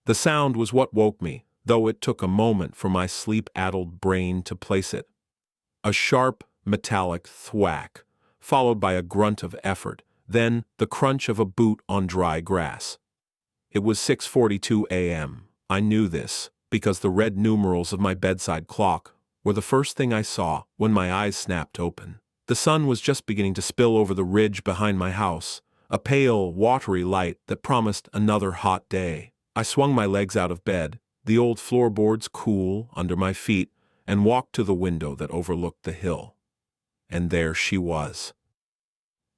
The sound was what woke me, though it took a moment for my sleep-addled brain to place it. A sharp, metallic thwack, followed by a grunt of effort, then the crunch of a boot on dry grass. It was 6:42 a.m. I knew this, because the red numerals of my bedside clock were the first thing I saw when my eyes snapped open. The sun was just beginning to spill over the ridge behind my house, a pale, watery light that promised another hot day. I swung my legs out of bed, the old floorboards cool under my feet, and walked to the window that overlooked the hill. And there she was.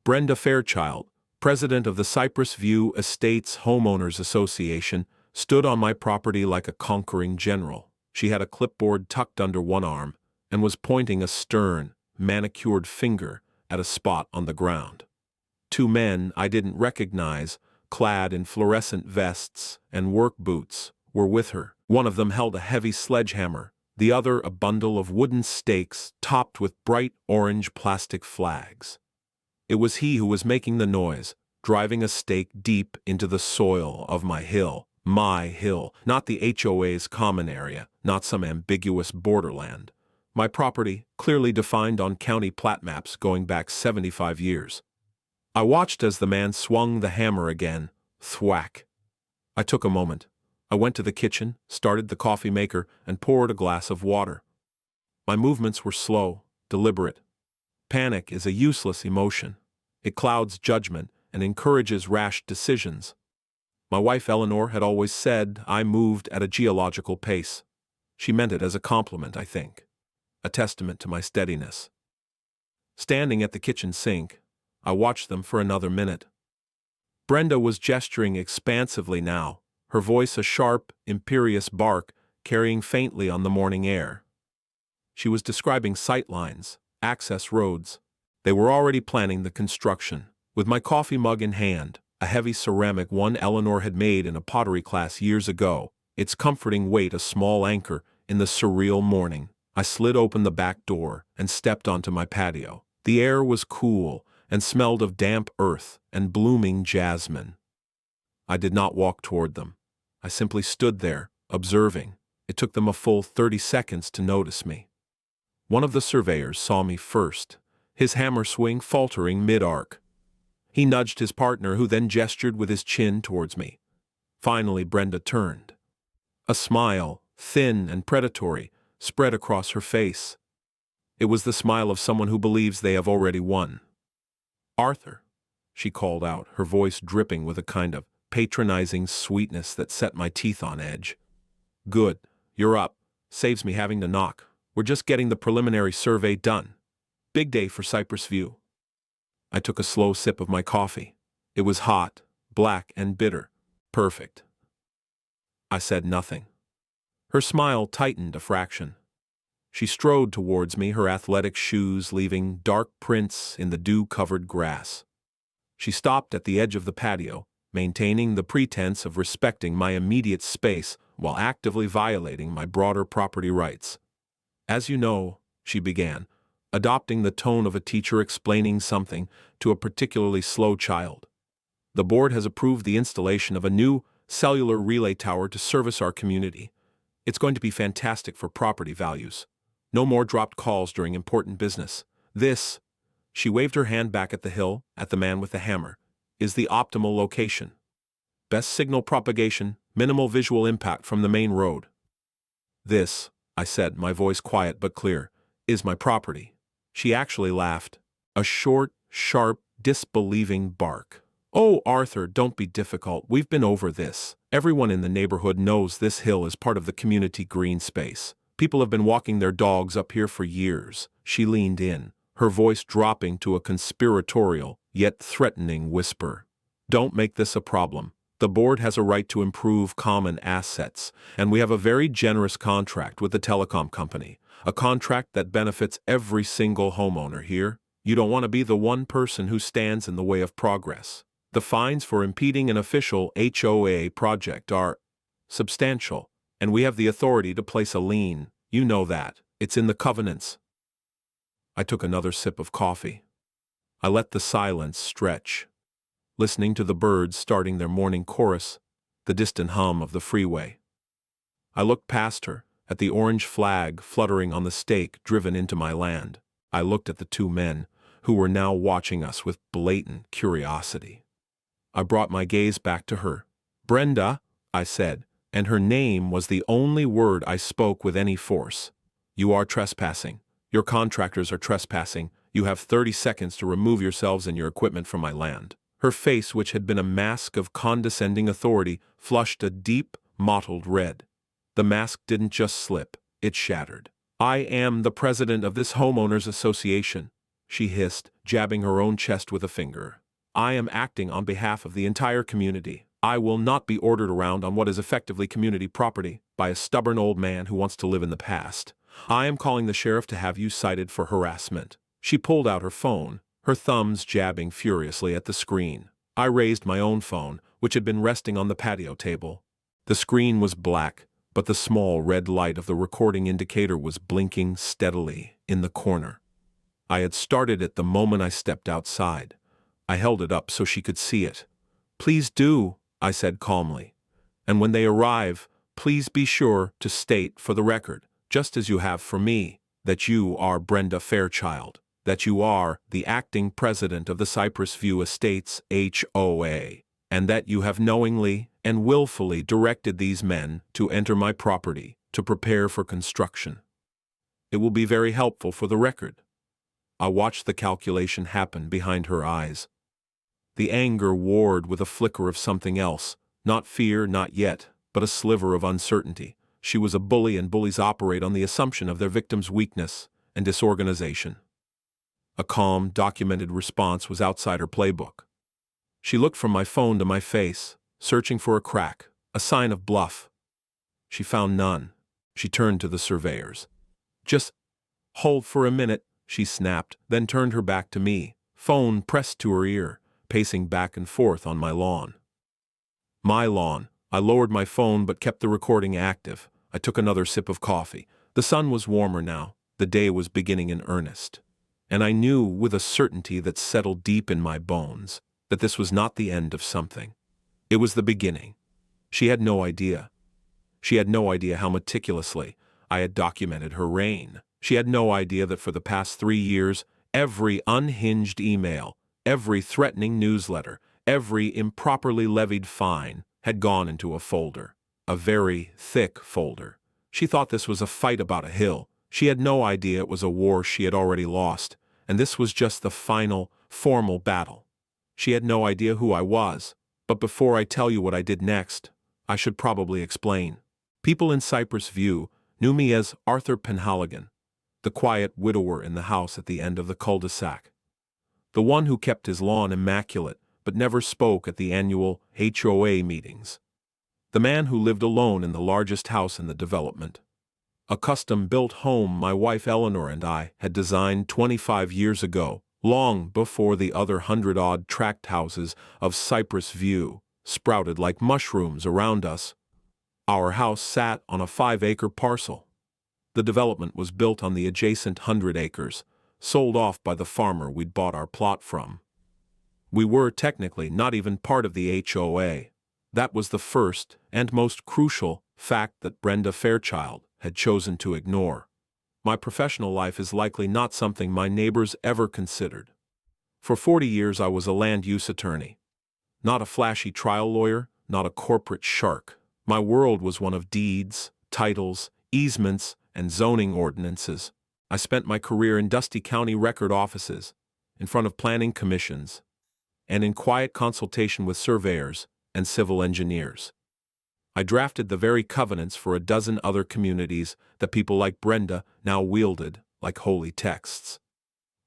Brenda Fairchild, president of the Cypress View Estates Homeowners Association, stood on my property like a conquering general. She had a clipboard tucked under one arm and was pointing a stern, manicured finger at a spot on the ground. Two men I didn't recognize, clad in fluorescent vests and work boots, were with her. One of them held a heavy sledgehammer, the other a bundle of wooden stakes topped with bright orange plastic flags. It was he who was making the noise, driving a stake deep into the soil of my hill, not the HOA's common area, not some ambiguous borderland. My property, clearly defined on county plat maps going back 75 years. I watched as the man swung the hammer again, thwack. I took a moment. I went to the kitchen, started the coffee maker, and poured a glass of water. My movements were slow, deliberate. Panic is a useless emotion. It clouds judgment and encourages rash decisions. My wife Eleanor had always said I moved at a geological pace. She meant it as a compliment, I think. A testament to my steadiness. Standing at the kitchen sink, I watched them for another minute. Brenda was gesturing expansively now, her voice a sharp, imperious bark carrying faintly on the morning air. She was describing sight lines, access roads. They were already planning the construction. With my coffee mug in hand, a heavy ceramic one Eleanor had made in a pottery class years ago, its comforting weight a small anchor in the surreal morning, I slid open the back door and stepped onto my patio. The air was cool and smelled of damp earth and blooming jasmine. I did not walk toward them. I simply stood there, observing. It took them a full 30 seconds to notice me. One of the surveyors saw me first, his hammer swing faltering mid-arc. He nudged his partner, who then gestured with his chin towards me. Finally, Brenda turned. A smile, thin and predatory, spread across her face. It was the smile of someone who believes they have already won. "Arthur," she called out, her voice dripping with a kind of patronizing sweetness that set my teeth on edge. "Good, you're up. Saves me having to knock. We're just getting the preliminary survey done. Big day for Cypress View." I took a slow sip of my coffee. It was hot, black and bitter. Perfect. I said nothing. Her smile tightened a fraction. She strode towards me, her athletic shoes leaving dark prints in the dew-covered grass. She stopped at the edge of the patio, maintaining the pretense of respecting my immediate space while actively violating my broader property rights. "As you know," she began, adopting the tone of a teacher explaining something to a particularly slow child, "the board has approved the installation of a new cellular relay tower to service our community. It's going to be fantastic for property values. No more dropped calls during important business. This," she waved her hand back at the hill, at the man with the hammer, "is the optimal location. Best signal propagation, minimal visual impact from the main road. This," I said, my voice quiet but clear, "is my property." She actually laughed. A short, sharp, disbelieving bark. "Oh, Arthur, don't be difficult. We've been over this. Everyone in the neighborhood knows this hill is part of the community green space. People have been walking their dogs up here for years." She leaned in, her voice dropping to a conspiratorial, yet threatening whisper. "Don't make this a problem. The board has a right to improve common assets, and we have a very generous contract with the telecom company, a contract that benefits every single homeowner here. You don't want to be the one person who stands in the way of progress. The fines for impeding an official HOA project are substantial, and we have the authority to place a lien. You know that. It's in the covenants." I took another sip of coffee. I let the silence stretch. Listening to the birds starting their morning chorus, the distant hum of the freeway. I looked past her, at the orange flag fluttering on the stake driven into my land. I looked at the two men, who were now watching us with blatant curiosity. I brought my gaze back to her. "Brenda," I said, and her name was the only word I spoke with any force. "You are trespassing. Your contractors are trespassing. You have 30 seconds to remove yourselves and your equipment from my land." Her face, which had been a mask of condescending authority, flushed a deep, mottled red. The mask didn't just slip, it shattered. "I am the president of this homeowners association," she hissed, jabbing her own chest with a finger. "I am acting on behalf of the entire community. I will not be ordered around on what is effectively community property by a stubborn old man who wants to live in the past. I am calling the sheriff to have you cited for harassment." She pulled out her phone, her thumbs jabbing furiously at the screen. I raised my own phone, which had been resting on the patio table. The screen was black, but the small red light of the recording indicator was blinking steadily in the corner. I had started it the moment I stepped outside. I held it up so she could see it. "Please do," I said calmly. "And when they arrive, please be sure to state for the record, just as you have for me, that you are Brenda Fairchild, that you are the acting president of the Cypress View Estates HOA, and that you have knowingly and willfully directed these men to enter my property to prepare for construction. It will be very helpful for the record." I watched the calculation happen behind her eyes. The anger warred with a flicker of something else, not fear, not yet, but a sliver of uncertainty. She was a bully, and bullies operate on the assumption of their victims' weakness and disorganization. A calm, documented response was outside her playbook. She looked from my phone to my face, searching for a crack, a sign of bluff. She found none. She turned to the surveyors. "Just hold for a minute," she snapped, then turned her back to me, phone pressed to her ear, pacing back and forth on my lawn. My lawn. I lowered my phone but kept the recording active. I took another sip of coffee. The sun was warmer now. The day was beginning in earnest. And I knew with a certainty that settled deep in my bones that this was not the end of something. It was the beginning. She had no idea. She had no idea how meticulously I had documented her reign. She had no idea that for the past 3 years, every unhinged email, every threatening newsletter, every improperly levied fine had gone into a folder. A very thick folder. She thought this was a fight about a hill. She had no idea it was a war she had already lost, and this was just the final, formal battle. She had no idea who I was, but before I tell you what I did next, I should probably explain. People in Cypress View knew me as Arthur Penhaligon, the quiet widower in the house at the end of the cul-de-sac. The one who kept his lawn immaculate but never spoke at the annual HOA meetings. The man who lived alone in the largest house in the development. A custom-built home my wife Eleanor and I had designed 25 years ago, long before the other 100-odd tract houses of Cypress View sprouted like mushrooms around us. Our house sat on a 5-acre parcel. The development was built on the adjacent 100 acres, sold off by the farmer we'd bought our plot from. We were technically not even part of the HOA. That was the first and most crucial fact that Brenda Fairchild had chosen to ignore. My professional life is likely not something my neighbors ever considered. For 40 years I was a land use attorney. Not a flashy trial lawyer, not a corporate shark. My world was one of deeds, titles, easements, and zoning ordinances. I spent my career in dusty county record offices, in front of planning commissions, and in quiet consultation with surveyors and civil engineers. I drafted the very covenants for a dozen other communities that people like Brenda now wielded like holy texts.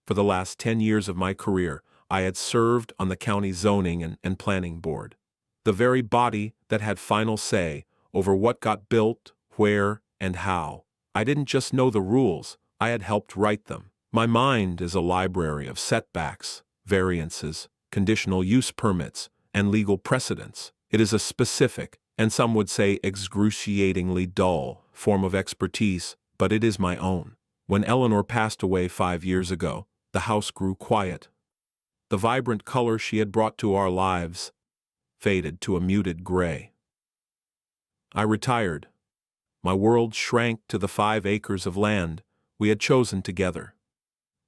For the last 10 years of my career, I had served on the county zoning and planning board, the very body that had final say over what got built, where, and how. I didn't just know the rules, I had helped write them. My mind is a library of setbacks, variances, conditional use permits, and legal precedents. It is a specific, and some would say excruciatingly dull, form of expertise, but it is my own. When Eleanor passed away 5 years ago, the house grew quiet. The vibrant color she had brought to our lives faded to a muted gray. I retired. My world shrank to the 5 acres of land we had chosen together.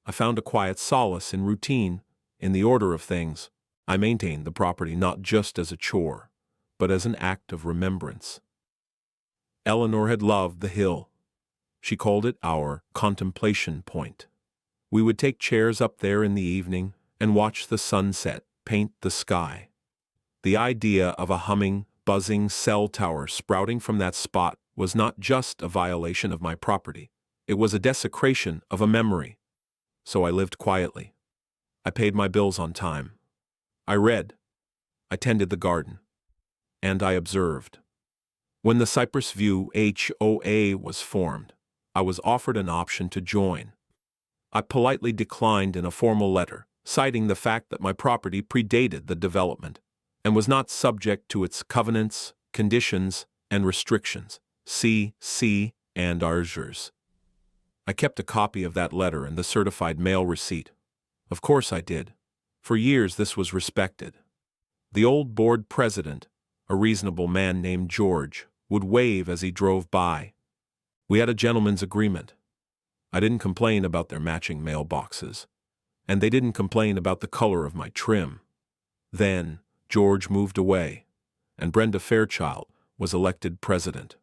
I found a quiet solace in routine, in the order of things. I maintained the property not just as a chore, but as an act of remembrance. Eleanor had loved the hill. She called it our contemplation point. We would take chairs up there in the evening and watch the sunset paint the sky. The idea of a humming, buzzing cell tower sprouting from that spot was not just a violation of my property. It was a desecration of a memory. So I lived quietly. I paid my bills on time. I read. I tended the garden. And I observed. When the Cypress View HOA was formed, I was offered an option to join. I politely declined in a formal letter, citing the fact that my property predated the development and was not subject to its covenants, conditions, and restrictions, C, and R's. I kept a copy of that letter and the certified mail receipt. Of course I did. For years this was respected. The old board president, a reasonable man named George, would wave as he drove by. We had a gentleman's agreement. I didn't complain about their matching mailboxes, and they didn't complain about the color of my trim. Then George moved away, and Brenda Fairchild was elected president.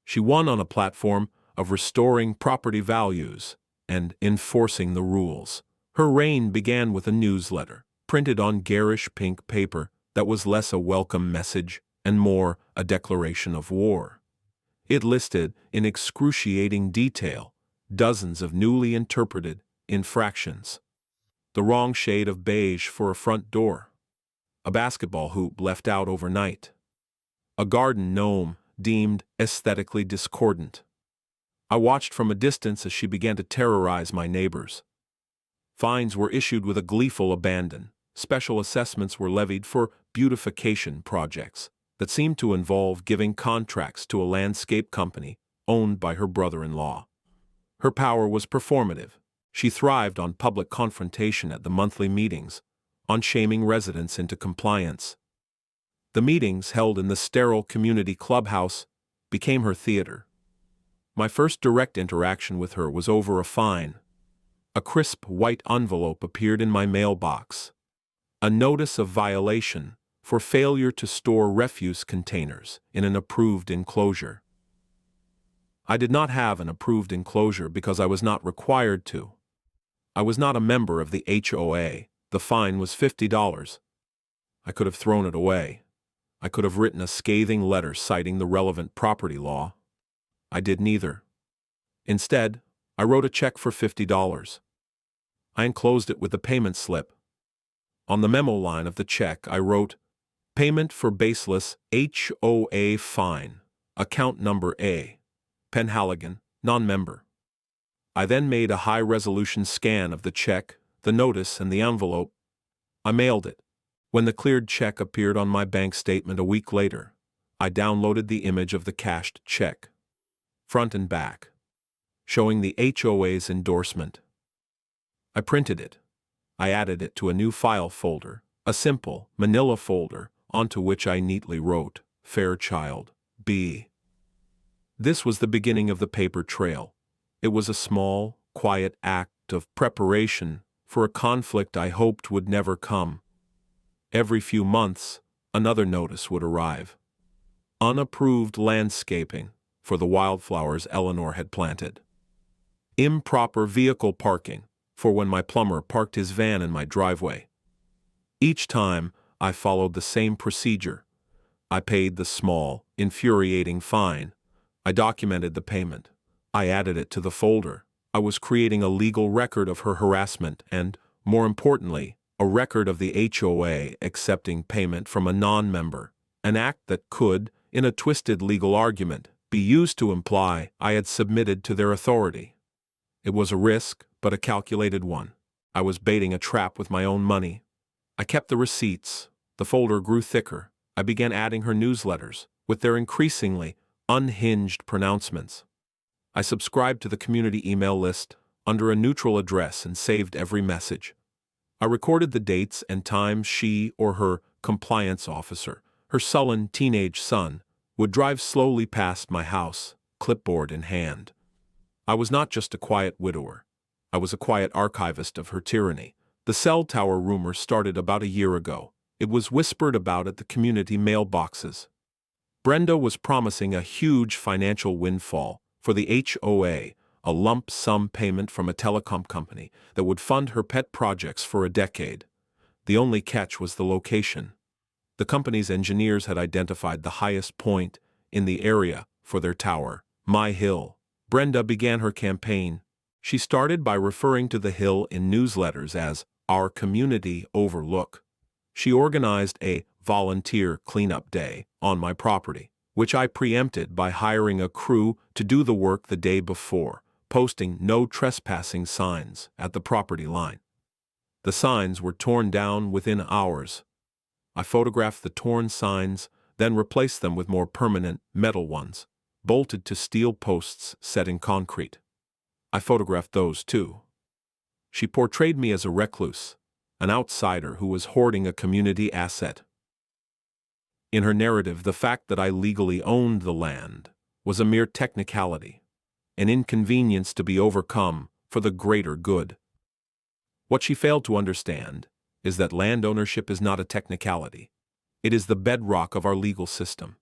She won on a platform of restoring property values and enforcing the rules. Her reign began with a newsletter, printed on garish pink paper that was less a welcome message and more a declaration of war. It listed, in excruciating detail, dozens of newly interpreted infractions. The wrong shade of beige for a front door. A basketball hoop left out overnight. A garden gnome deemed aesthetically discordant. I watched from a distance as she began to terrorize my neighbors. Fines were issued with a gleeful abandon. Special assessments were levied for beautification projects that seemed to involve giving contracts to a landscape company owned by her brother-in-law. Her power was performative. She thrived on public confrontation at the monthly meetings, on shaming residents into compliance. The meetings, held in the sterile community clubhouse, became her theater. My first direct interaction with her was over a fine. A crisp white envelope appeared in my mailbox. A notice of violation for failure to store refuse containers in an approved enclosure. I did not have an approved enclosure because I was not required to. I was not a member of the HOA. The fine was $50. I could have thrown it away. I could have written a scathing letter citing the relevant property law. I did neither. Instead, I wrote a check for $50. I enclosed it with the payment slip. On the memo line of the check, I wrote, "Payment for baseless HOA fine, account number A, Penhaligon, non-member." I then made a high-resolution scan of the check, the notice, and the envelope. I mailed it. When the cleared check appeared on my bank statement a week later, I downloaded the image of the cashed check, front and back, showing the HOA's endorsement. I printed it. I added it to a new file folder, a simple manila folder, onto which I neatly wrote, "Fairchild, B." This was the beginning of the paper trail. It was a small, quiet act of preparation for a conflict I hoped would never come. Every few months, another notice would arrive. Unapproved landscaping for the wildflowers Eleanor had planted. Improper vehicle parking for when my plumber parked his van in my driveway. Each time, I followed the same procedure. I paid the small, infuriating fine. I documented the payment. I added it to the folder. I was creating a legal record of her harassment and, more importantly, a record of the HOA accepting payment from a non-member, an act that could, in a twisted legal argument, be used to imply I had submitted to their authority. It was a risk, but a calculated one. I was baiting a trap with my own money. I kept the receipts. The folder grew thicker. I began adding her newsletters, with their increasingly unhinged pronouncements. I subscribed to the community email list under a neutral address and saved every message. I recorded the dates and times she or her compliance officer, her sullen teenage son, would drive slowly past my house, clipboard in hand. I was not just a quiet widower. I was a quiet archivist of her tyranny. The cell tower rumor started about a year ago. It was whispered about at the community mailboxes. Brenda was promising a huge financial windfall for the HOA, a lump sum payment from a telecom company that would fund her pet projects for a decade. The only catch was the location. The company's engineers had identified the highest point in the area for their tower, My Hill. Brenda began her campaign. She started by referring to the hill in newsletters as our community overlook. She organized a volunteer cleanup day on my property, which I preempted by hiring a crew to do the work the day before, posting no trespassing signs at the property line. The signs were torn down within hours. I photographed the torn signs, then replaced them with more permanent metal ones, bolted to steel posts set in concrete. I photographed those too. She portrayed me as a recluse, an outsider who was hoarding a community asset. In her narrative, the fact that I legally owned the land was a mere technicality, an inconvenience to be overcome for the greater good. What she failed to understand is that land ownership is not a technicality. It is the bedrock of our legal system.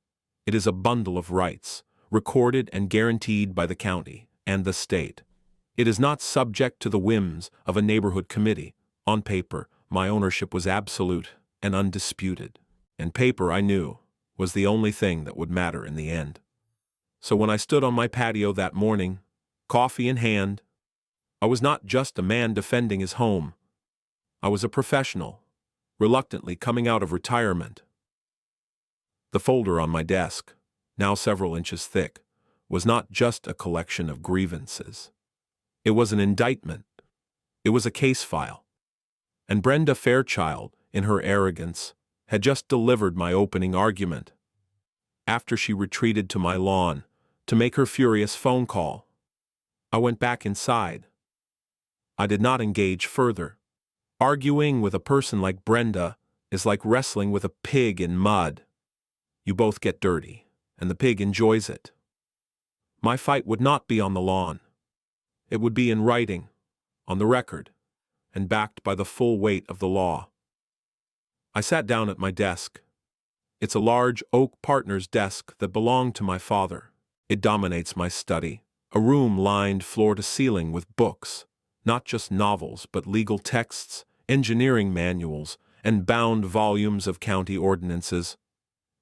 It is a bundle of rights, recorded and guaranteed by the county and the state. It is not subject to the whims of a neighborhood committee. On paper, my ownership was absolute and undisputed. And paper, I knew, was the only thing that would matter in the end. So when I stood on my patio that morning, coffee in hand, I was not just a man defending his home. I was a professional, reluctantly coming out of retirement. The folder on my desk, now several inches thick, was not just a collection of grievances. It was an indictment. It was a case file. And Brenda Fairchild, in her arrogance, had just delivered my opening argument. After she retreated to my lawn to make her furious phone call, I went back inside. I did not engage further. Arguing with a person like Brenda is like wrestling with a pig in mud. You both get dirty, and the pig enjoys it. My fight would not be on the lawn. It would be in writing, on the record, and backed by the full weight of the law. I sat down at my desk. It's a large oak partner's desk that belonged to my father. It dominates my study, a room lined floor to ceiling with books, not just novels but legal texts, engineering manuals, and bound volumes of county ordinances.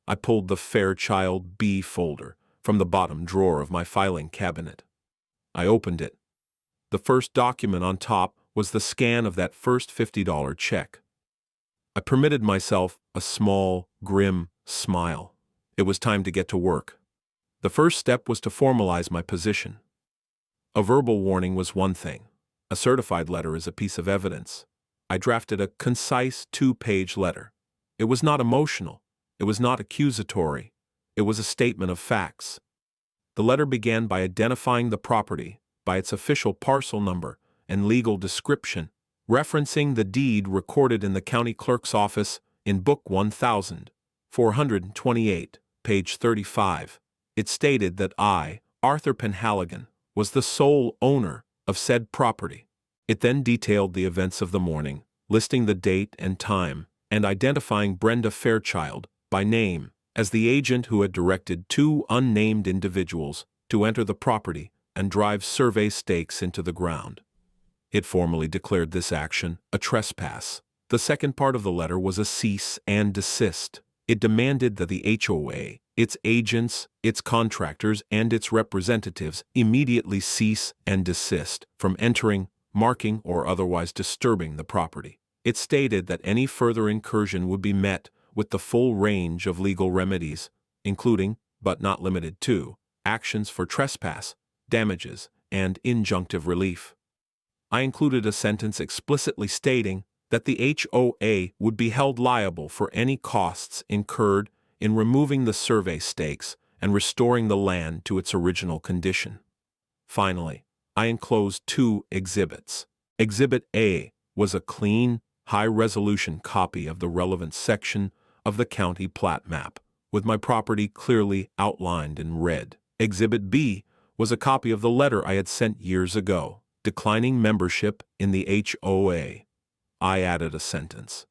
I pulled the Fairchild B folder from the bottom drawer of my filing cabinet. I opened it. The first document on top was the scan of that first $50 check. I permitted myself a small, grim smile. It was time to get to work. The first step was to formalize my position. A verbal warning was one thing. A certified letter is a piece of evidence. I drafted a concise 2-page letter. It was not emotional. It was not accusatory. It was a statement of facts. The letter began by identifying the property by its official parcel number and legal description, referencing the deed recorded in the county clerk's office in Book 1428, page 35. It stated that I, Arthur Penhaligon, was the sole owner of said property. It then detailed the events of the morning, listing the date and time, and identifying Brenda Fairchild by name as the agent who had directed 2 unnamed individuals to enter the property and drive survey stakes into the ground. It formally declared this action a trespass. The second part of the letter was a cease and desist. It demanded that the HOA, its agents, its contractors, and its representatives immediately cease and desist from entering, marking, or otherwise disturbing the property. It stated that any further incursion would be met with the full range of legal remedies, including, but not limited to, actions for trespass, damages, and injunctive relief. I included a sentence explicitly stating that the HOA would be held liable for any costs incurred in removing the survey stakes and restoring the land to its original condition. Finally, I enclosed 2 exhibits. Exhibit A was a clean, high-resolution copy of the relevant section of the county plat map, with my property clearly outlined in red. Exhibit B was a copy of the letter I had sent years ago, declining membership in the HOA. I added a sentence.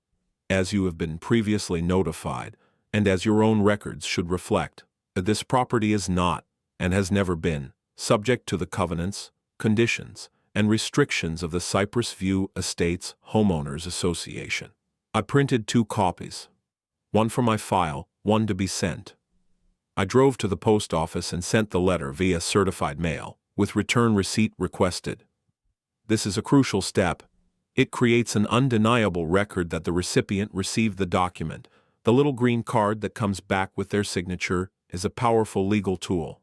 As you have been previously notified, and as your own records should reflect, this property is not, and has never been, subject to the covenants, conditions, and restrictions of the Cypress View Estates Homeowners Association. I printed 2 copies, one for my file, one to be sent. I drove to the post office and sent the letter via certified mail, with return receipt requested. This is a crucial step. It creates an undeniable record that the recipient received the document. The little green card that comes back with their signature is a powerful legal tool.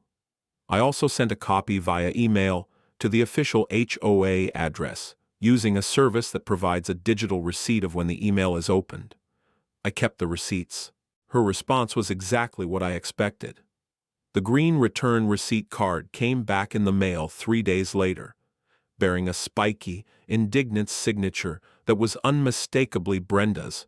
I also sent a copy via email to the official HOA address, using a service that provides a digital receipt of when the email is opened. I kept the receipts. Her response was exactly what I expected. The green return receipt card came back in the mail 3 days later, bearing a spiky, indignant signature that was unmistakably Brenda's.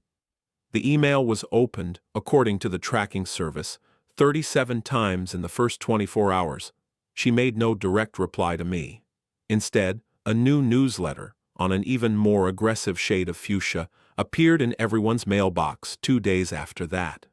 The email was opened, according to the tracking service, 37 times in the first 24 hours. She made no direct reply to me. Instead, a new newsletter, on an even more aggressive shade of fuchsia, appeared in everyone's mailbox 2 days after that.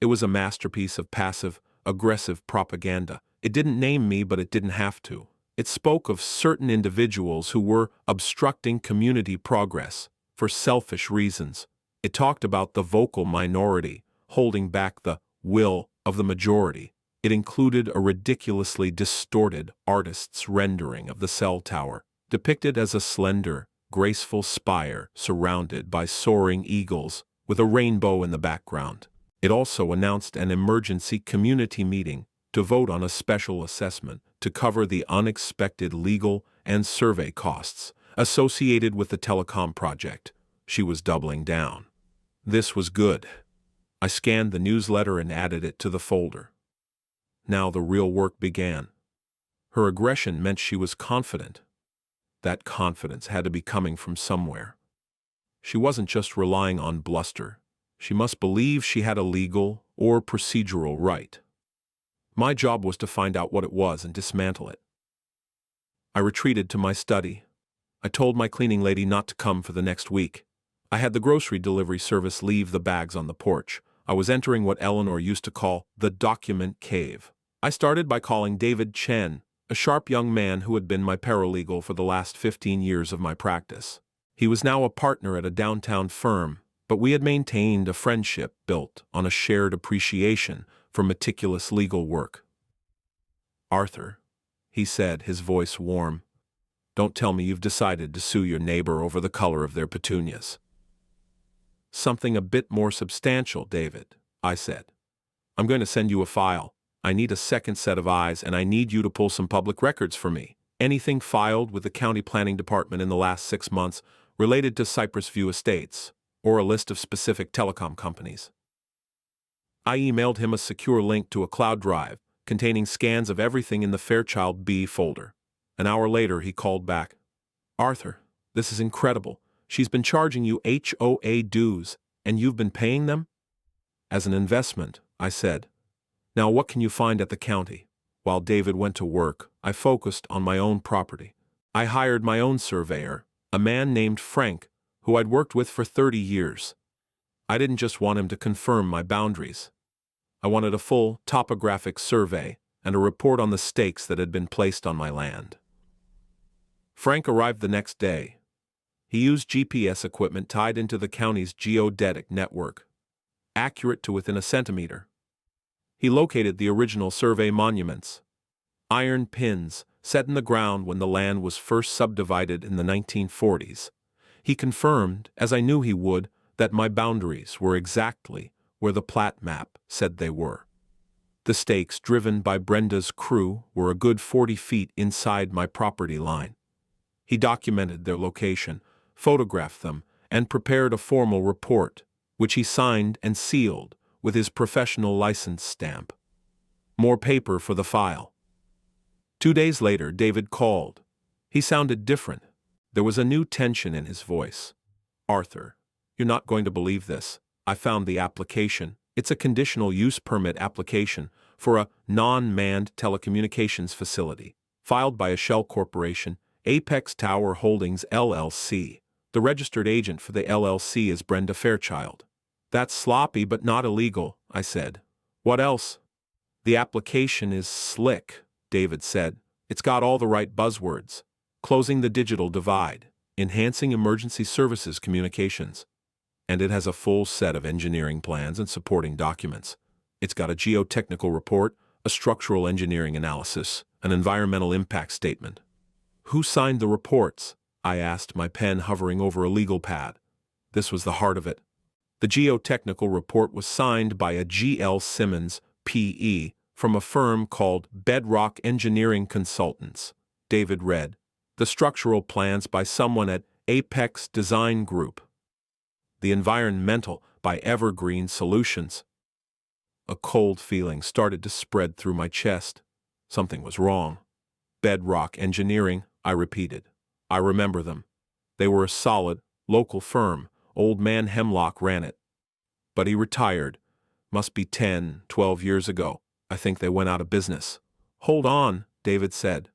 It was a masterpiece of passive, aggressive propaganda. It didn't name me, but it didn't have to. It spoke of certain individuals who were obstructing community progress for selfish reasons. It talked about the vocal minority holding back the will of the majority. It included a ridiculously distorted artist's rendering of the cell tower, depicted as a slender, graceful spire surrounded by soaring eagles with a rainbow in the background. It also announced an emergency community meeting to vote on a special assessment to cover the unexpected legal and survey costs associated with the telecom project. She was doubling down. This was good. I scanned the newsletter and added it to the folder. Now the real work began. Her aggression meant she was confident. That confidence had to be coming from somewhere. She wasn't just relying on bluster. She must believe she had a legal or procedural right. My job was to find out what it was and dismantle it. I retreated to my study. I told my cleaning lady not to come for the next week. I had the grocery delivery service leave the bags on the porch. I was entering what Eleanor used to call the document cave. I started by calling David Chen, a sharp young man who had been my paralegal for the last 15 years of my practice. He was now a partner at a downtown firm, but we had maintained a friendship built on a shared appreciation for meticulous legal work. "Arthur," he said, his voice warm, "don't tell me you've decided to sue your neighbor over the color of their petunias." "Something a bit more substantial, David," I said. "I'm going to send you a file. I need a second set of eyes, and I need you to pull some public records for me. Anything filed with the county planning department in the last 6 months related to Cypress View Estates, or a list of specific telecom companies." I emailed him a secure link to a cloud drive containing scans of everything in the Fairchild B folder. An hour later, he called back. "Arthur, this is incredible. She's been charging you HOA dues, and you've been paying them?" "As an investment," I said. "Now what can you find at the county?" While David went to work, I focused on my own property. I hired my own surveyor, a man named Frank, who I'd worked with for 30 years. I didn't just want him to confirm my boundaries. I wanted a full topographic survey and a report on the stakes that had been placed on my land. Frank arrived the next day. He used GPS equipment tied into the county's geodetic network, accurate to within a centimeter. He located the original survey monuments, iron pins set in the ground when the land was first subdivided in the 1940s. He confirmed, as I knew he would, that my boundaries were exactly where the plat map said they were. The stakes driven by Brenda's crew were a good 40 feet inside my property line. He documented their location, photographed them, and prepared a formal report, which he signed and sealed with his professional license stamp. More paper for the file. 2 days later, David called. He sounded different. There was a new tension in his voice. "Arthur, you're not going to believe this. I found the application. It's a conditional use permit application for a non-manned telecommunications facility, filed by a shell corporation, Apex Tower Holdings LLC. The registered agent for the LLC is Brenda Fairchild. That's sloppy but not illegal, I said. What else? The application is slick, David said. It's got all the right buzzwords. Closing the digital divide, enhancing emergency services communications. And it has a full set of engineering plans and supporting documents. It's got a geotechnical report, a structural engineering analysis, an environmental impact statement. Who signed the reports? I asked, my pen hovering over a legal pad. This was the heart of it. The geotechnical report was signed by a G.L. Simmons, P.E., from a firm called Bedrock Engineering Consultants. David read. The structural plans by someone at Apex Design Group. The environmental by Evergreen Solutions. A cold feeling started to spread through my chest. Something was wrong. Bedrock Engineering, I repeated. I remember them. They were a solid, local firm. Old man Hemlock ran it. But he retired. Must be 10, 12 years ago. I think they went out of business. Hold on, David said.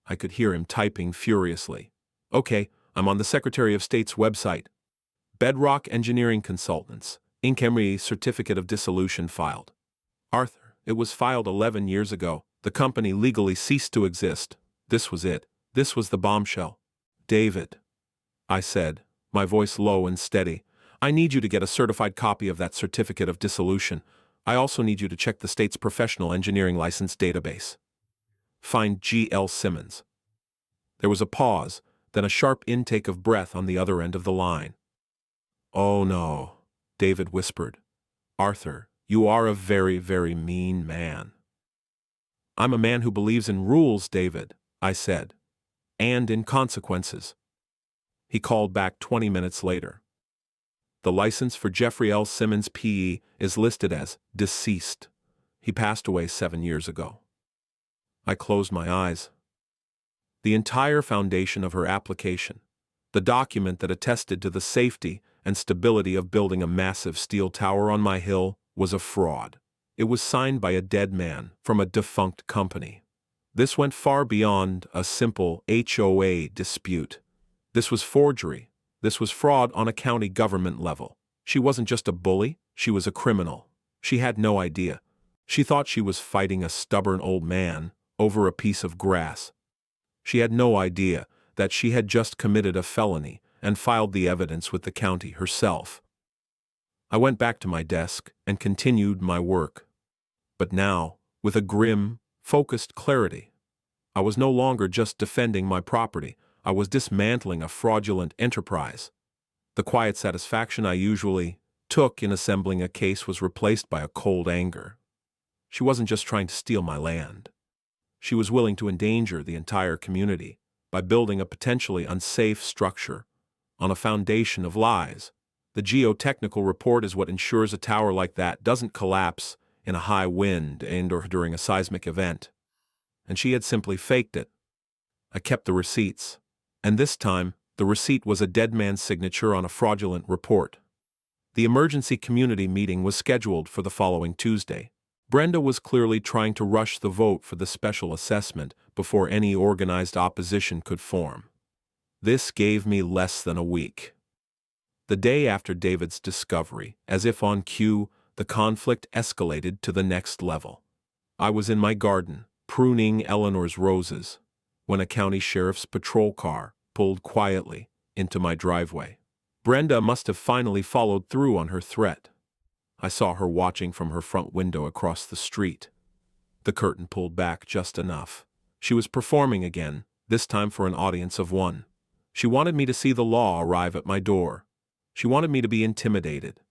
I could hear him typing furiously. Okay, I'm on the Secretary of State's website. Bedrock Engineering Consultants, Inc. Certificate of Dissolution filed. Arthur, it was filed 11 years ago. The company legally ceased to exist. This was it. This was the bombshell. David, I said, my voice low and steady, I need you to get a certified copy of that certificate of dissolution. I also need you to check the state's professional engineering license database. Find G.L. Simmons. There was a pause, then a sharp intake of breath on the other end of the line. Oh no, David whispered. Arthur, you are a very, very mean man. I'm a man who believes in rules, David, I said. And in consequences. He called back 20 minutes later. The license for Jeffrey L. Simmons, P.E., is listed as deceased. He passed away 7 years ago. I closed my eyes. The entire foundation of her application, the document that attested to the safety and stability of building a massive steel tower on my hill, was a fraud. It was signed by a dead man from a defunct company. This went far beyond a simple HOA dispute. This was forgery. This was fraud on a county government level. She wasn't just a bully, she was a criminal. She had no idea. She thought she was fighting a stubborn old man over a piece of grass. She had no idea that she had just committed a felony and filed the evidence with the county herself. I went back to my desk and continued my work. But now, with a grim, focused clarity. I was no longer just defending my property. I was dismantling a fraudulent enterprise. The quiet satisfaction I usually took in assembling a case was replaced by a cold anger. She wasn't just trying to steal my land. She was willing to endanger the entire community by building a potentially unsafe structure on a foundation of lies. The geotechnical report is what ensures a tower like that doesn't collapse in a high wind and/or during a seismic event. And she had simply faked it. I kept the receipts. And this time, the receipt was a dead man's signature on a fraudulent report. The emergency community meeting was scheduled for the following Tuesday. Brenda was clearly trying to rush the vote for the special assessment before any organized opposition could form. This gave me less than a week. The day after David's discovery, as if on cue, the conflict escalated to the next level. I was in my garden, pruning Eleanor's roses, when a county sheriff's patrol car pulled quietly into my driveway. Brenda must have finally followed through on her threat. I saw her watching from her front window across the street. The curtain pulled back just enough. She was performing again, this time for an audience of one. She wanted me to see the law arrive at my door. She wanted me to be intimidated.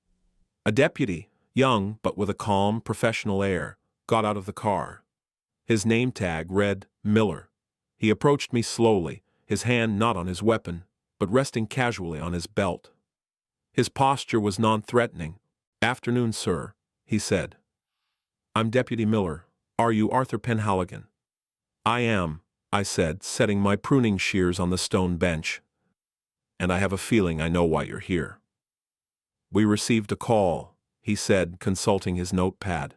A deputy, young but with a calm, professional air, got out of the car. His name tag read Miller. He approached me slowly, his hand not on his weapon, but resting casually on his belt. His posture was non-threatening. "Afternoon, sir," he said. "I'm Deputy Miller. Are you Arthur Penhaligon?" "I am," I said, setting my pruning shears on the stone bench. "And I have a feeling I know why you're here." "We received a call," he said, consulting his notepad.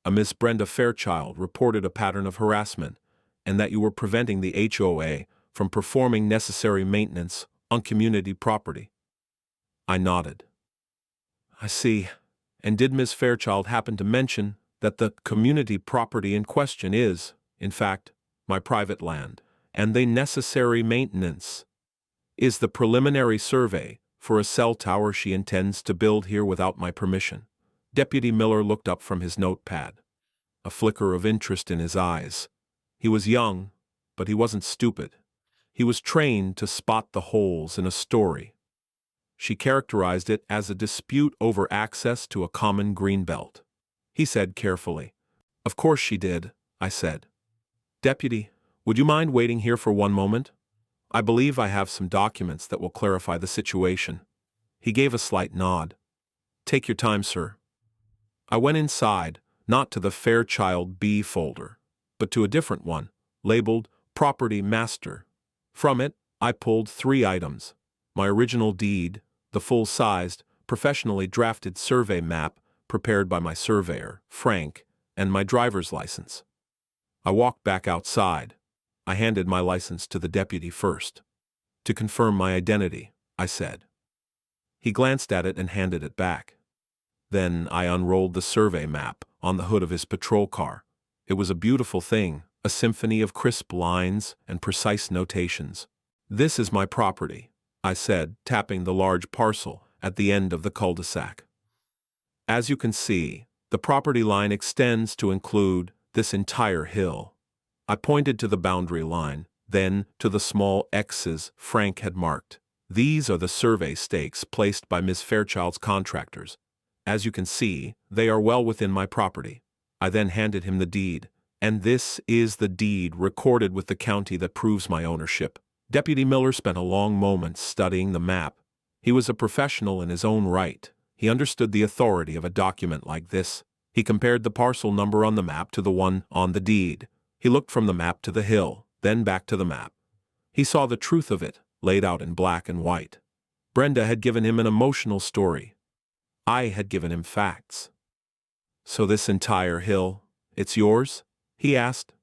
A Miss Brenda Fairchild reported a pattern of harassment, and that you were preventing the HOA from performing necessary maintenance on community property. I nodded. I see. And did Miss Fairchild happen to mention that the community property in question is, in fact, my private land, and the necessary maintenance is the preliminary survey for a cell tower she intends to build here without my permission? Deputy Miller looked up from his notepad, a flicker of interest in his eyes. He was young, but he wasn't stupid. He was trained to spot the holes in a story. She characterized it as a dispute over access to a common greenbelt. He said carefully. Of course she did, I said. Deputy, would you mind waiting here for one moment? I believe I have some documents that will clarify the situation. He gave a slight nod. Take your time, sir. I went inside, not to the Fairchild B folder, but to a different one, labeled Property Master. From it, I pulled 3 items: my original deed, the full-sized, professionally drafted survey map prepared by my surveyor, Frank, and my driver's license. I walked back outside. I handed my license to the deputy first. To confirm my identity, I said. He glanced at it and handed it back. Then I unrolled the survey map on the hood of his patrol car. It was a beautiful thing, a symphony of crisp lines and precise notations. This is my property, I said, tapping the large parcel at the end of the cul-de-sac. As you can see, the property line extends to include this entire hill. I pointed to the boundary line, then to the small X's Frank had marked. These are the survey stakes placed by Miss Fairchild's contractors. As you can see, they are well within my property. I then handed him the deed, and this is the deed recorded with the county that proves my ownership. Deputy Miller spent a long moment studying the map. He was a professional in his own right. He understood the authority of a document like this. He compared the parcel number on the map to the one on the deed. He looked from the map to the hill, then back to the map. He saw the truth of it, laid out in black and white. Brenda had given him an emotional story. I had given him facts. So this entire hill, it's yours? He asked.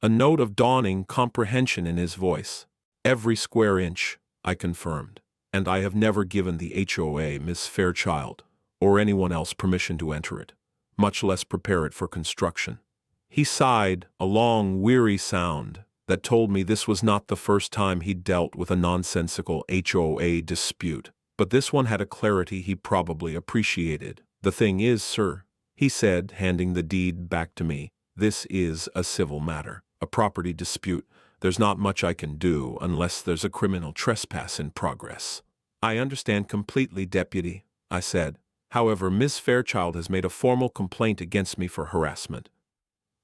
A note of dawning comprehension in his voice. Every square inch, I confirmed, and I have never given the HOA, Miss Fairchild, or anyone else permission to enter it, much less prepare it for construction. He sighed, a long, weary sound that told me this was not the first time he'd dealt with a nonsensical HOA dispute, but this one had a clarity he probably appreciated. The thing is, sir, he said, handing the deed back to me, this is a civil matter, a property dispute. There's not much I can do unless there's a criminal trespass in progress. I understand completely, Deputy, I said. However, Miss Fairchild has made a formal complaint against me for harassment.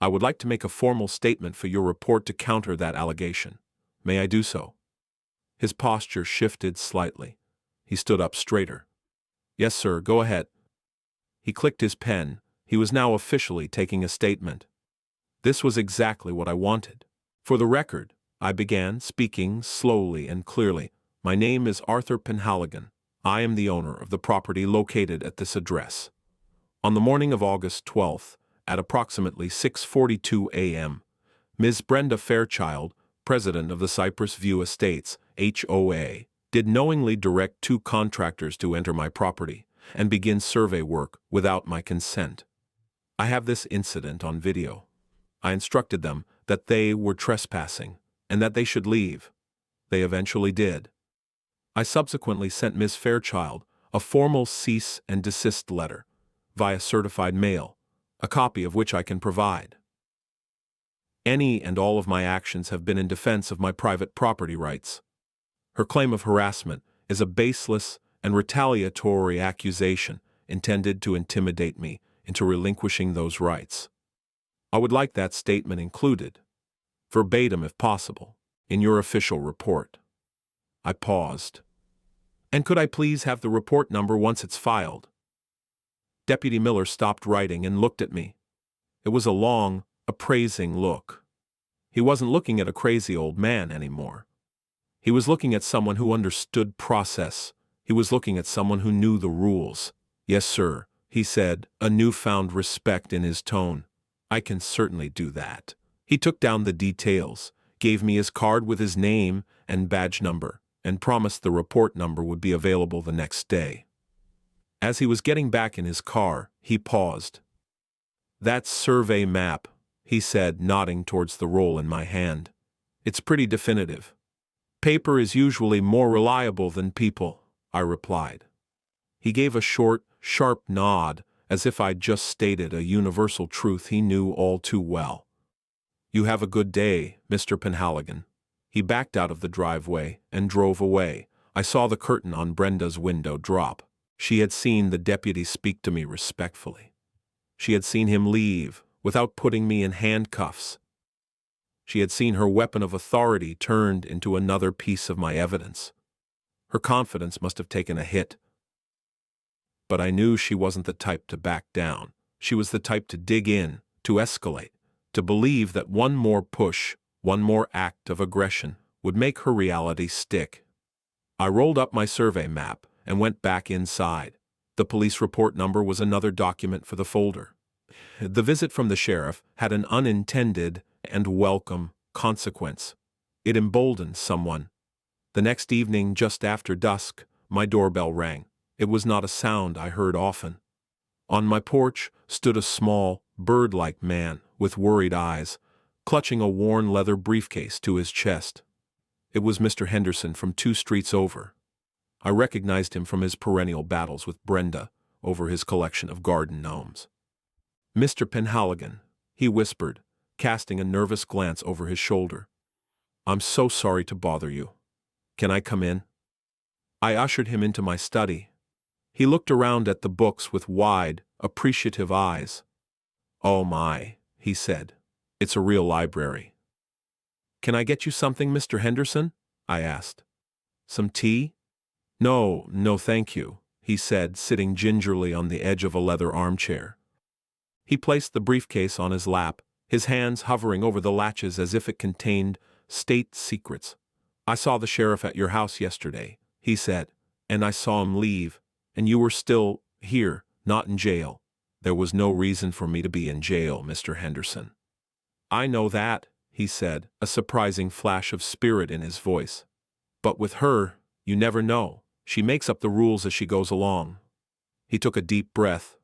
I would like to make a formal statement for your report to counter that allegation. May I do so? His posture shifted slightly. He stood up straighter. Yes, sir, go ahead. He clicked his pen. He was now officially taking a statement. This was exactly what I wanted. For the record, I began, speaking slowly and clearly. My name is Arthur Penhaligon. I am the owner of the property located at this address. On the morning of August 12th, at approximately 6:42 a.m., Ms. Brenda Fairchild, president of the Cypress View Estates, HOA, did knowingly direct 2 contractors to enter my property and begin survey work without my consent. I have this incident on video. I instructed them that they were trespassing and that they should leave. They eventually did. I subsequently sent Ms. Fairchild a formal cease and desist letter via certified mail, a copy of which I can provide. Any and all of my actions have been in defense of my private property rights. Her claim of harassment is a baseless and retaliatory accusation intended to intimidate me into relinquishing those rights. I would like that statement included, verbatim if possible, in your official report. I paused. And could I please have the report number once it's filed? Deputy Miller stopped writing and looked at me. It was a long, appraising look. He wasn't looking at a crazy old man anymore. He was looking at someone who understood process. He was looking at someone who knew the rules. Yes, sir, he said, a newfound respect in his tone. I can certainly do that. He took down the details, gave me his card with his name and badge number, and promised the report number would be available the next day. As he was getting back in his car, he paused. "That survey map," he said, nodding towards the roll in my hand. "It's pretty definitive." "Paper is usually more reliable than people," I replied. He gave a short, sharp nod, as if I'd just stated a universal truth he knew all too well. "You have a good day, Mr. Penhaligon." He backed out of the driveway and drove away. I saw the curtain on Brenda's window drop. She had seen the deputy speak to me respectfully. She had seen him leave without putting me in handcuffs. She had seen her weapon of authority turned into another piece of my evidence. Her confidence must have taken a hit. But I knew she wasn't the type to back down. She was the type to dig in, to escalate, to believe that one more push, one more act of aggression, would make her reality stick. I rolled up my survey map and went back inside. The police report number was another document for the folder. The visit from the sheriff had an unintended and welcome consequence. It emboldened someone. The next evening, just after dusk, my doorbell rang. It was not a sound I heard often. On my porch stood a small, bird-like man with worried eyes, clutching a worn leather briefcase to his chest. It was Mr. Henderson from 2 streets over. I recognized him from his perennial battles with Brenda over his collection of garden gnomes. "Mr. Penhaligon," he whispered, casting a nervous glance over his shoulder. "I'm so sorry to bother you. Can I come in?" I ushered him into my study. He looked around at the books with wide, appreciative eyes. "Oh my," he said. "It's a real library." "Can I get you something, Mr. Henderson?" I asked. "Some tea?" "No, no thank you," he said, sitting gingerly on the edge of a leather armchair. He placed the briefcase on his lap, his hands hovering over the latches as if it contained state secrets. "I saw the sheriff at your house yesterday," he said, "and I saw him leave, and you were still here, not in jail." "There was no reason for me to be in jail, Mr. Henderson." "I know that," he said, a surprising flash of spirit in his voice. "But with her, you never know. She makes up the rules as she goes along." He took a deep breath.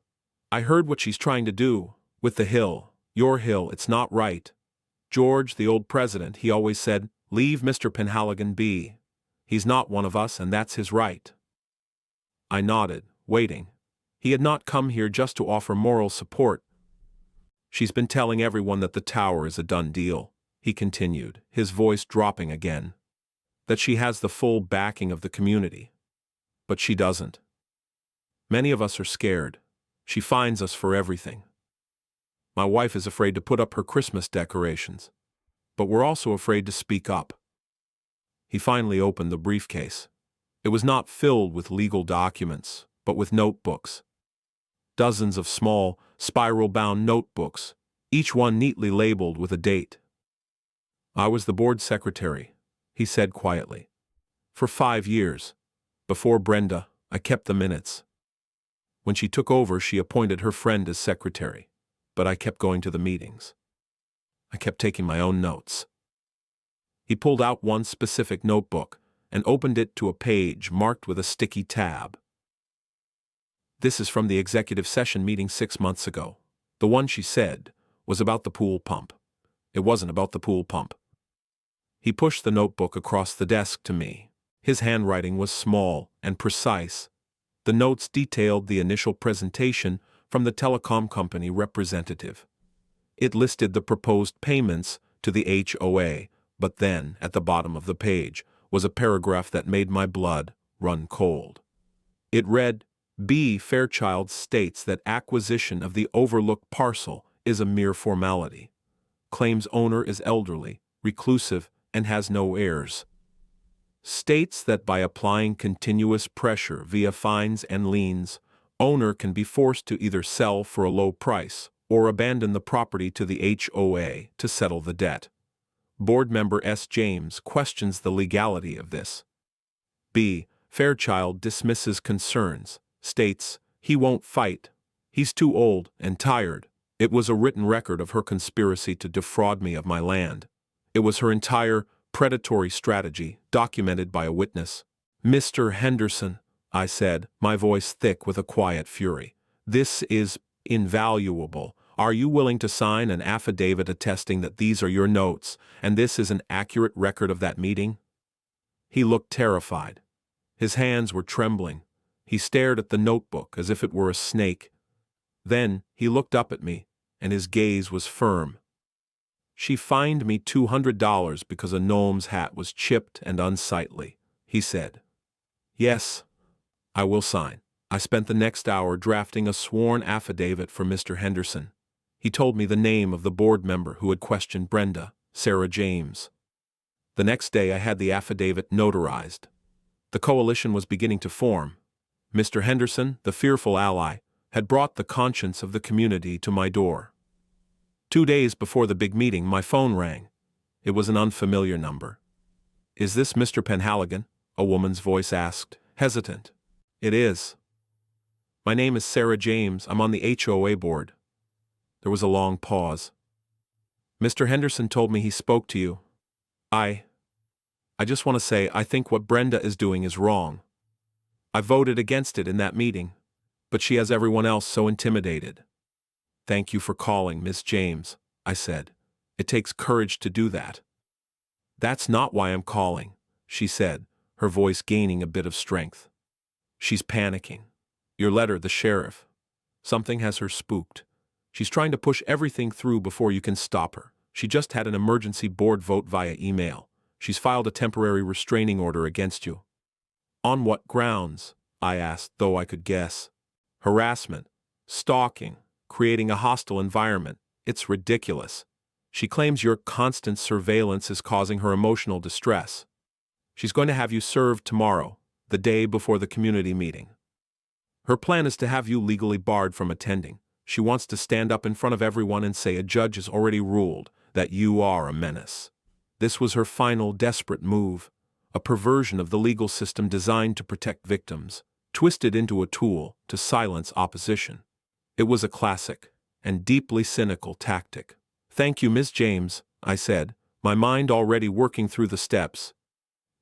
"I heard what she's trying to do, with the Hill, your Hill. It's not right. George, the old president, he always said, 'Leave Mr. Penhaligon be. He's not one of us, and that's his right.'" I nodded, waiting. He had not come here just to offer moral support. "She's been telling everyone that the tower is a done deal," he continued, his voice dropping again. "That she has the full backing of the community. But she doesn't. Many of us are scared. She fines us for everything. My wife is afraid to put up her Christmas decorations. But we're also afraid to speak up." He finally opened the briefcase. It was not filled with legal documents, but with notebooks. Dozens of small, spiral-bound notebooks, each one neatly labeled with a date. "I was the board secretary," he said quietly. "For 5 years. Before Brenda, I kept the minutes. When she took over, she appointed her friend as secretary, but I kept going to the meetings. I kept taking my own notes." He pulled out one specific notebook and opened it to a page marked with a sticky tab. "This is from the executive session meeting 6 months ago. The one she said was about the pool pump. It wasn't about the pool pump." He pushed the notebook across the desk to me. His handwriting was small and precise. The notes detailed the initial presentation from the telecom company representative. It listed the proposed payments to the HOA, but then, at the bottom of the page, was a paragraph that made my blood run cold. It read, "B. Fairchild states that acquisition of the overlooked parcel is a mere formality. Claims owner is elderly, reclusive, and has no heirs. States that by applying continuous pressure via fines and liens, owner can be forced to either sell for a low price or abandon the property to the HOA to settle the debt. Board member S. James questions the legality of this. B. Fairchild dismisses concerns, states he won't fight, He's too old and tired. It was a written record of her conspiracy to defraud me of my land. It was her entire predatory strategy, documented by a witness. Mr. Henderson, I said, my voice thick with a quiet fury, this is invaluable. Are you willing to sign an affidavit attesting that these are your notes, and this is an accurate record of that meeting? He looked terrified. His hands were trembling. He stared at the notebook as if it were a snake. Then he looked up at me, and his gaze was firm. She fined me $200 because a gnome's hat was chipped and unsightly, he said. Yes, I will sign. I spent the next hour drafting a sworn affidavit for Mr. Henderson. He told me the name of the board member who had questioned Brenda, Sarah James. The next day I had the affidavit notarized. The coalition was beginning to form. Mr. Henderson, the fearful ally, had brought the conscience of the community to my door. 2 days before the big meeting, my phone rang. It was an unfamiliar number. "Is this Mr. Penhaligon?" a woman's voice asked, hesitant. "It is. My name is Sarah James. I'm on the HOA board." There was a long pause. "Mr. Henderson told me he spoke to you. I just want to say I think what Brenda is doing is wrong. I voted against it in that meeting, but she has everyone else so intimidated." "Thank you for calling, Miss James," I said. "It takes courage to do that." "That's not why I'm calling," she said, her voice gaining a bit of strength. "She's panicking. Your letter, the sheriff. Something has her spooked. She's trying to push everything through before you can stop her. She just had an emergency board vote via email. She's filed a temporary restraining order against you." "On what grounds?" I asked, though I could guess. "Harassment, stalking, creating a hostile environment. It's ridiculous. She claims your constant surveillance is causing her emotional distress. She's going to have you served tomorrow, the day before the community meeting. Her plan is to have you legally barred from attending. She wants to stand up in front of everyone and say a judge has already ruled that you are a menace." This was her final desperate move, a perversion of the legal system designed to protect victims, twisted into a tool to silence opposition. It was a classic and deeply cynical tactic. "Thank you, Miss James," I said, my mind already working through the steps.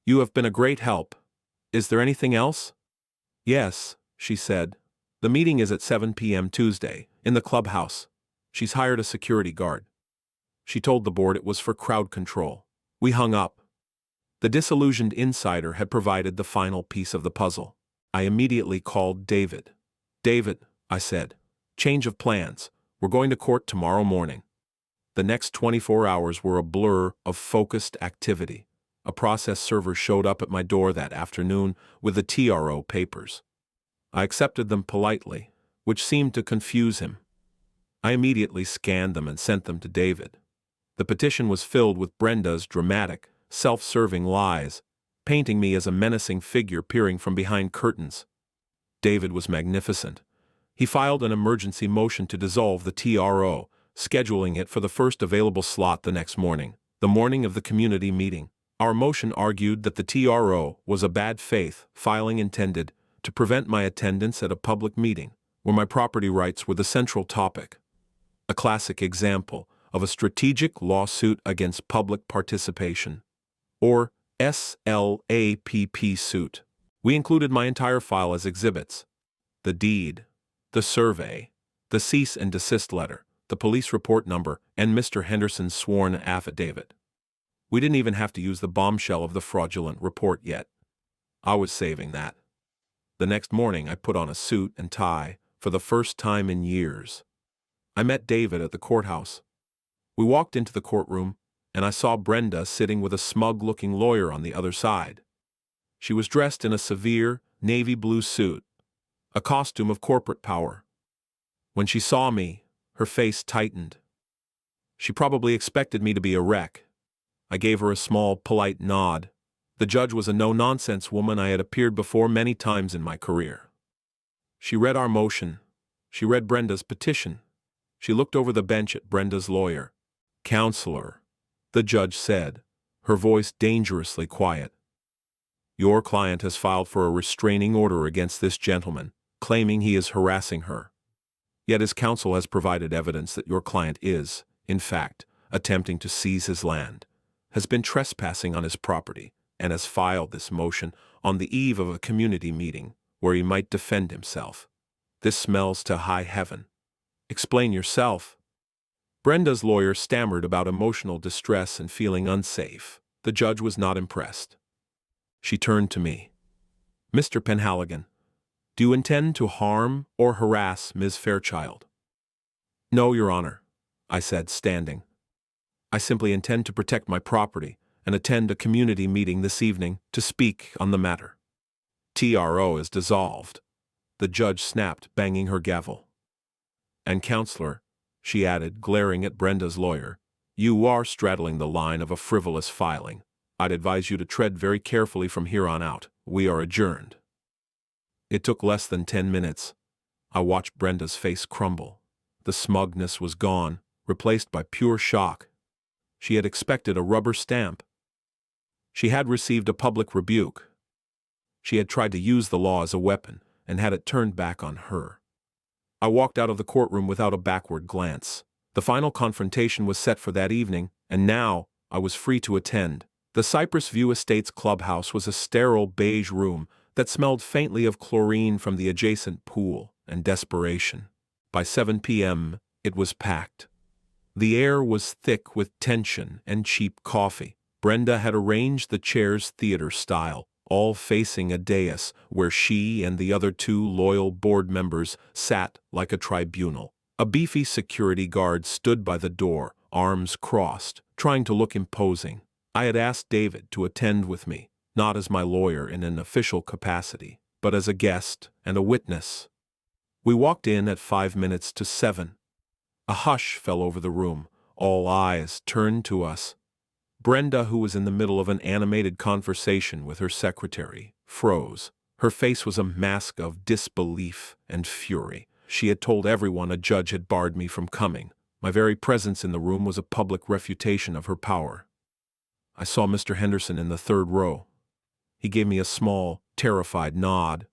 "You have been a great help. Is there anything else?" "Yes," she said. "The meeting is at 7 p.m. Tuesday, in the clubhouse. She's hired a security guard." She told the board it was for crowd control. We hung up. The disillusioned insider had provided the final piece of the puzzle. I immediately called David. "David," I said, "change of plans. We're going to court tomorrow morning." The next 24 hours were a blur of focused activity. A process server showed up at my door that afternoon with the TRO papers. I accepted them politely, which seemed to confuse him. I immediately scanned them and sent them to David. The petition was filled with Brenda's dramatic, self-serving lies, painting me as a menacing figure peering from behind curtains. David was magnificent. He filed an emergency motion to dissolve the TRO, scheduling it for the first available slot the next morning, the morning of the community meeting. Our motion argued that the TRO was a bad faith filing intended to prevent my attendance at a public meeting where my property rights were the central topic. A classic example of a strategic lawsuit against public participation, or SLAPP suit. We included my entire file as exhibits: the deed, the survey, the cease and desist letter, the police report number, and Mr. Henderson's sworn affidavit. We didn't even have to use the bombshell of the fraudulent report yet. I was saving that. The next morning I put on a suit and tie for the first time in years. I met David at the courthouse. We walked into the courtroom, and I saw Brenda sitting with a smug-looking lawyer on the other side. She was dressed in a severe, navy blue suit, a costume of corporate power. When she saw me, her face tightened. She probably expected me to be a wreck. I gave her a small, polite nod. The judge was a no-nonsense woman I had appeared before many times in my career. She read our motion. She read Brenda's petition. She looked over the bench at Brenda's lawyer. "Counselor," the judge said, her voice dangerously quiet, "your client has filed for a restraining order against this gentleman, claiming he is harassing her. Yet his counsel has provided evidence that your client is, in fact, attempting to seize his land, has been trespassing on his property, and has filed this motion on the eve of a community meeting where he might defend himself. This smells to high heaven. Explain yourself. Brenda's lawyer stammered about emotional distress and feeling unsafe. The judge was not impressed. She turned to me. Mr. Penhaligon, do you intend to harm or harass Ms. Fairchild? No, Your Honor, I said, standing. I simply intend to protect my property and attend a community meeting this evening to speak on the matter. TRO is dissolved. The judge snapped, banging her gavel. And, Counselor, she added, glaring at Brenda's lawyer, you are straddling the line of a frivolous filing. I'd advise you to tread very carefully from here on out. We are adjourned. It took less than 10 minutes. I watched Brenda's face crumble. The smugness was gone, replaced by pure shock. She had expected a rubber stamp. She had received a public rebuke. She had tried to use the law as a weapon and had it turned back on her. I walked out of the courtroom without a backward glance. The final confrontation was set for that evening, and now I was free to attend. The Cypress View Estates clubhouse was a sterile beige room that smelled faintly of chlorine from the adjacent pool and desperation. By 7 p.m., it was packed. The air was thick with tension and cheap coffee. Brenda had arranged the chairs theater style, all facing a dais where she and the other 2 loyal board members sat like a tribunal. A beefy security guard stood by the door, arms crossed, trying to look imposing. I had asked David to attend with me, not as my lawyer in an official capacity, but as a guest and a witness. We walked in at 5 minutes to 7. A hush fell over the room. All eyes turned to us. Brenda, who was in the middle of an animated conversation with her secretary, froze. Her face was a mask of disbelief and fury. She had told everyone a judge had barred me from coming. My very presence in the room was a public refutation of her power. I saw Mr. Henderson in the 3rd row. He gave me a small, terrified nod.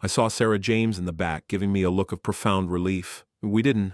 I saw Sarah James in the back giving me a look of profound relief. We didn't